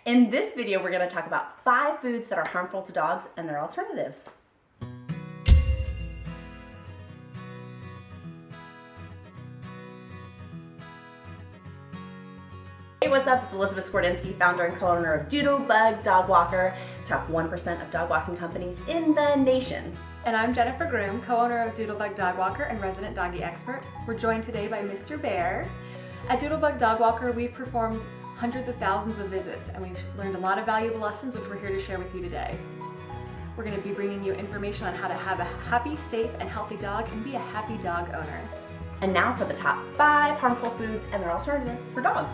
In this video, we're going to talk about 5 foods that are harmful to dogs and their alternatives. Hey, what's up? It's Elizabeth Skwardinsky, founder and co-owner of Doodlebug Dog Walker, top 1% of dog walking companies in the nation. And I'm Jennifer Groom, co-owner of Doodlebug Dog Walker and resident doggy expert. We're joined today by Mr. Bear. At Doodlebug Dog Walker, we've performed hundreds of thousands of visits, and we've learned a lot of valuable lessons, which we're here to share with you today. We're going to be bringing you information on how to have a happy, safe, and healthy dog and be a happy dog owner. And now for the top 5 harmful foods and their alternatives for dogs.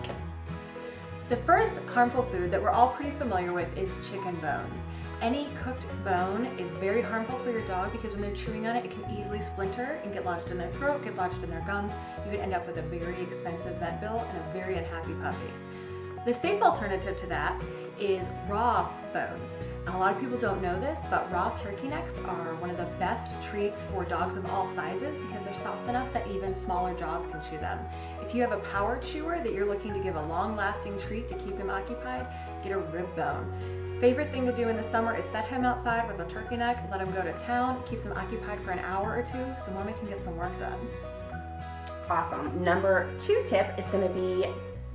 The first harmful food that we're all pretty familiar with is chicken bones. Any cooked bone is very harmful for your dog because when they're chewing on it, it can easily splinter and get lodged in their throat, get lodged in their gums. You could end up with a very expensive vet bill and a very unhappy puppy. The safe alternative to that is raw bones. A lot of people don't know this, but raw turkey necks are one of the best treats for dogs of all sizes because they're soft enough that even smaller jaws can chew them. If you have a power chewer that you're looking to give a long-lasting treat to keep him occupied, get a rib bone. Favorite thing to do in the summer is set him outside with a turkey neck, let him go to town, keeps him occupied for an hour or 2 so mommy can get some work done. Awesome. Number 2 tip is going to be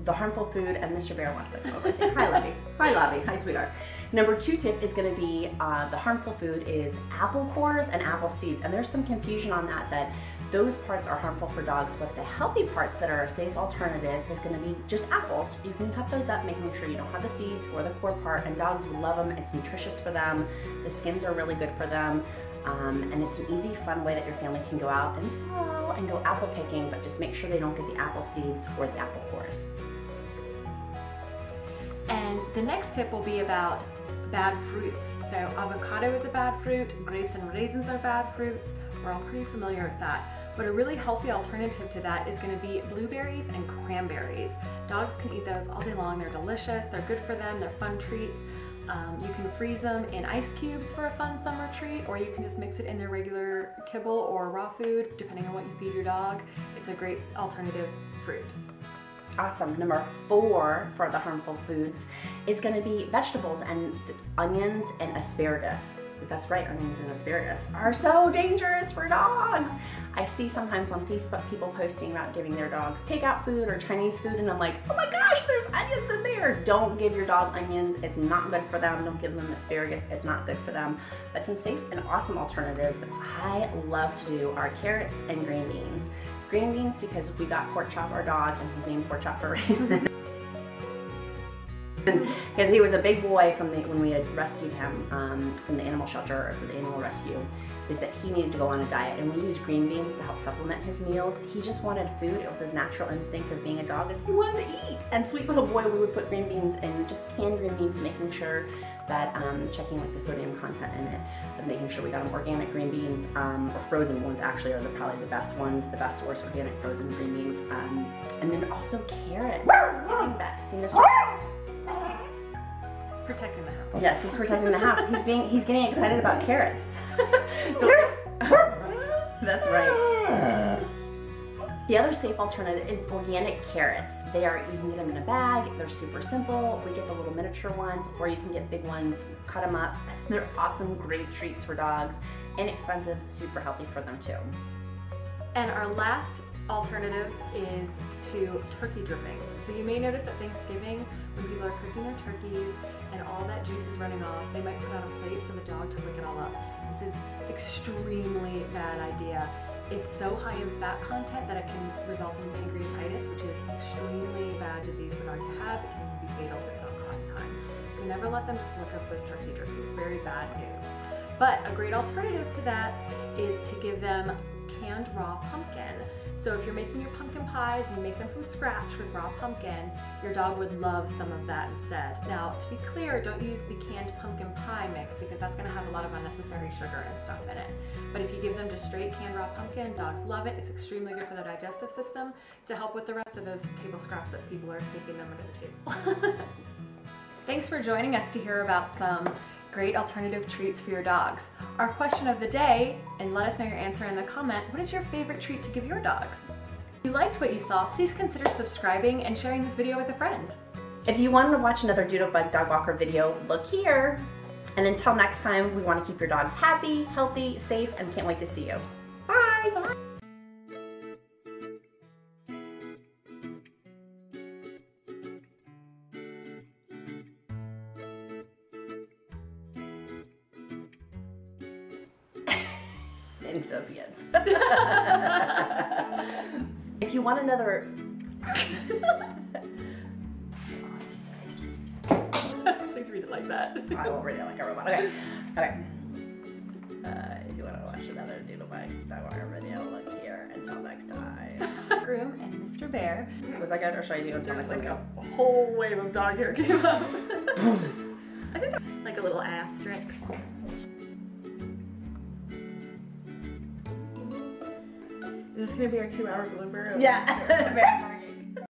the harmful food, and Mr. Bear wants to come over and say hi, Lovey. Hi, Lovey. Hi, sweetheart. Number 2 tip is going to be the harmful food is apple cores and apple seeds, and there's some confusion on that those parts are harmful for dogs, but the healthy parts that are a safe alternative is going to be just apples. You can cut those up, making sure you don't have the seeds or the core part, and dogs will love them. It's nutritious for them. The skins are really good for them. And it's an easy, fun way that your family can go out and fall and go apple picking, but just make sure they don't get the apple seeds or the apple cores. And the next tip will be about bad fruits. So avocado is a bad fruit, grapes and raisins are bad fruits. We're all pretty familiar with that. But a really healthy alternative to that is going to be blueberries and cranberries. Dogs can eat those all day long. They're delicious, they're good for them, they're fun treats. You can freeze them in ice cubes for a fun summer treat, or you can just mix it in their regular kibble or raw food, depending on what you feed your dog. It's a great alternative fruit. Awesome. Number 4 for the harmful foods is going to be vegetables, and onions and asparagus. That's right, onions and asparagus are so dangerous for dogs. I see sometimes on Facebook people posting about giving their dogs takeout food or Chinese food, and I'm like, oh my gosh, there's onions in there. Don't give your dog onions. It's not good for them. Don't give them asparagus. It's not good for them. But some safe and awesome alternatives that I love to do are carrots and green beans. Green beans because we got Pork Chop, our dog, and he's named Pork Chop for a reason. Because he was a big boy when we had rescued him from the animal shelter or for the animal rescue, is that he needed to go on a diet, and we used green beans to help supplement his meals. He just wanted food. It was his natural instinct of being a dog, is he wanted to eat. And sweet little boy, we would put green beans and just canned green beans, making sure that checking like the sodium content in it, but making sure we got them organic green beans, or frozen ones actually are probably the best ones, the best source, organic frozen green beans, and then also carrots. Getting back, see Mr. Protecting the house. Yes, he's protecting the house. He's getting excited about carrots. So that's right. The other safe alternative is organic carrots. You can get them in a bag. They're super simple. We get the little miniature ones, or you can get big ones, cut them up. They're awesome, great treats for dogs. Inexpensive, super healthy for them too. And our last alternative is to turkey drippings. So you may notice at Thanksgiving when people are cooking their turkeys and all that juice is running off, they might put on a plate for the dog to lick it all up. This is extremely bad idea. It's so high in fat content that it can result in pancreatitis, which is extremely bad disease for dogs to have. It can even be fatal if it's not caught in time. So never let them just lick up those turkey drippings. Very bad news. But a great alternative to that is to give them canned raw pumpkin. So if you're making your pumpkin pies and you make them from scratch with raw pumpkin, your dog would love some of that instead. Now, to be clear, don't use the canned pumpkin pie mix because that's going to have a lot of unnecessary sugar and stuff in it. But if you give them just straight canned raw pumpkin, dogs love it. It's extremely good for the digestive system to help with the rest of those table scraps that people are sneaking them under the table. Thanks for joining us to hear about some great alternative treats for your dogs. Our question of the day, and let us know your answer in the comment, what is your favorite treat to give your dogs? If you liked what you saw, please consider subscribing and sharing this video with a friend. If you want to watch another Doodlebug Dog Walker video, look here. And until next time, we want to keep your dogs happy, healthy, safe, and can't wait to see you. Bye! Bye. And so begins. If you want another... Please read it like that. I won't read it like a robot. Okay. Okay. If you want to watch another Doodlebug Dog Walker video, look here. Until next time. Groom and Mr. Bear. Was that good, or should I do until There next was like time? a whole wave of dog hair came up. I think like a little asterisk. Is this gonna be our 2-hour blooper? Yeah.